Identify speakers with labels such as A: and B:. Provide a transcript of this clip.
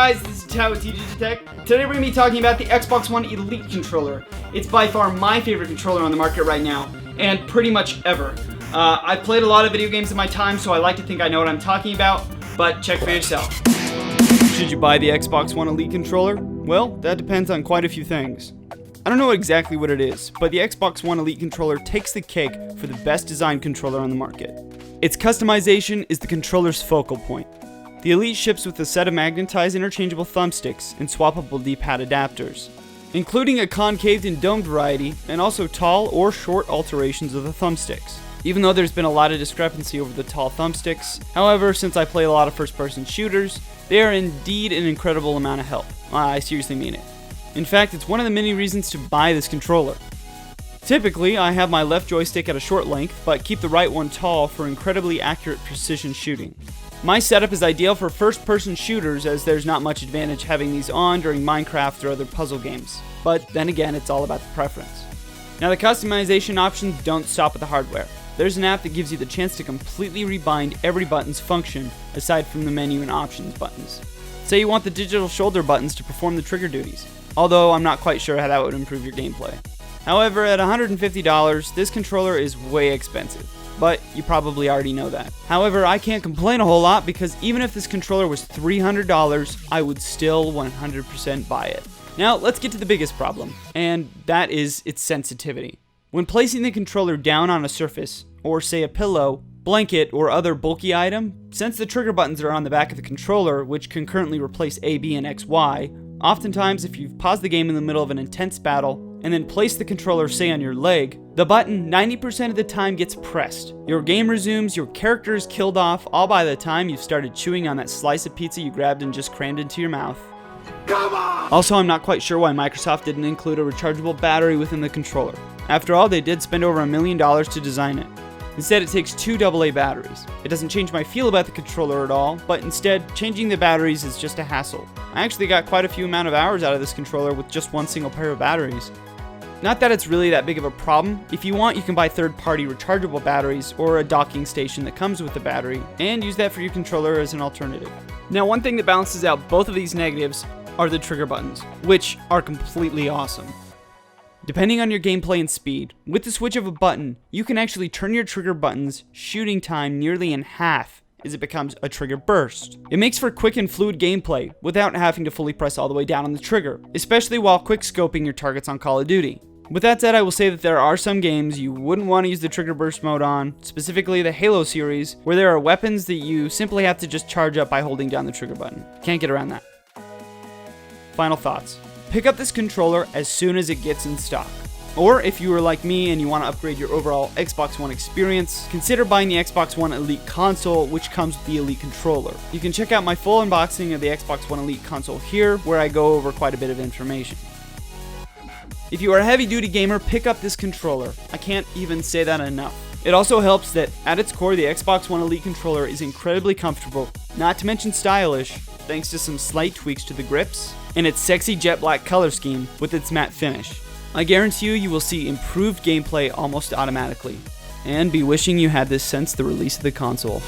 A: guys, this is Tao with T-Digitech. Today we're going to be talking about the Xbox One Elite controller. It's by far my favorite controller on the market right now, and pretty much ever. I've played a lot of video games in my time, so I like to think I know what I'm talking about, but check for yourself. Should you buy the Xbox One Elite controller? Well, that depends on quite a few things. I don't know exactly what it is, but the Xbox One Elite controller takes the cake for the best designed controller on the market. Its customization is the controller's focal point. The Elite ships with a set of magnetized interchangeable thumbsticks and swappable D-pad adapters, including a concaved and domed variety, and also tall or short alterations of the thumbsticks. Even though there's been a lot of discrepancy over the tall thumbsticks, however, since I play a lot of first-person shooters, they are indeed an incredible amount of help. I seriously mean it. In fact, it's one of the many reasons to buy this controller. Typically, I have my left joystick at a short length, but keep the right one tall for incredibly accurate precision shooting. My setup is ideal for first-person shooters, as there's not much advantage having these on during Minecraft or other puzzle games. But then again, it's all about the preference. Now, the customization options don't stop with the hardware. There's an app that gives you the chance to completely rebind every button's function, aside from the menu and options buttons. Say you want the digital shoulder buttons to perform the trigger duties, although I'm not quite sure how that would improve your gameplay. However, at $150, this controller is way expensive, but you probably already know that. However, I can't complain a whole lot because even if this controller was $300, I would still 100% buy it. Now, let's get to the biggest problem, and that is its sensitivity. When placing the controller down on a surface, or say a pillow, blanket, or other bulky item, since the trigger buttons are on the back of the controller, which concurrently replace A, B, and X, Y, oftentimes if you've paused the game in the middle of an intense battle, and then place the controller, say, on your leg, the button 90% of the time gets pressed. Your game resumes, your character is killed off, all by the time you've started chewing on that slice of pizza you grabbed and just crammed into your mouth. Come on! Also, I'm not quite sure why Microsoft didn't include a rechargeable battery within the controller. After all, they did spend over $1 million to design it. Instead, it takes two AA batteries. It doesn't change my feel about the controller at all, but instead, changing the batteries is just a hassle. I actually got quite a few amount of hours out of this controller with just one single pair of batteries. Not that it's really that big of a problem. If you want, you can buy third-party rechargeable batteries or a docking station that comes with the battery, and use that for your controller as an alternative. Now, one thing that balances out both of these negatives are the trigger buttons, which are completely awesome. Depending on your gameplay and speed, with the switch of a button, you can actually turn your trigger button's shooting time nearly in half as it becomes a trigger burst. It makes for quick and fluid gameplay without having to fully press all the way down on the trigger, especially while quick scoping your targets on Call of Duty. With that said, I will say that there are some games you wouldn't want to use the trigger burst mode on, specifically the Halo series, where there are weapons that you simply have to just charge up by holding down the trigger button. Can't get around that. Final thoughts. Pick up this controller as soon as it gets in stock. Or if you are like me and you want to upgrade your overall Xbox One experience, consider buying the Xbox One Elite console, which comes with the Elite controller. You can check out my full unboxing of the Xbox One Elite console here, where I go over quite a bit of information. If you are a heavy-duty gamer, pick up this controller. I can't even say that enough. It also helps that, at its core, the Xbox One Elite controller is incredibly comfortable, not to mention stylish, thanks to some slight tweaks to the grips, and its sexy jet black color scheme with its matte finish. I guarantee you will see improved gameplay almost automatically, and be wishing you had this since the release of the console.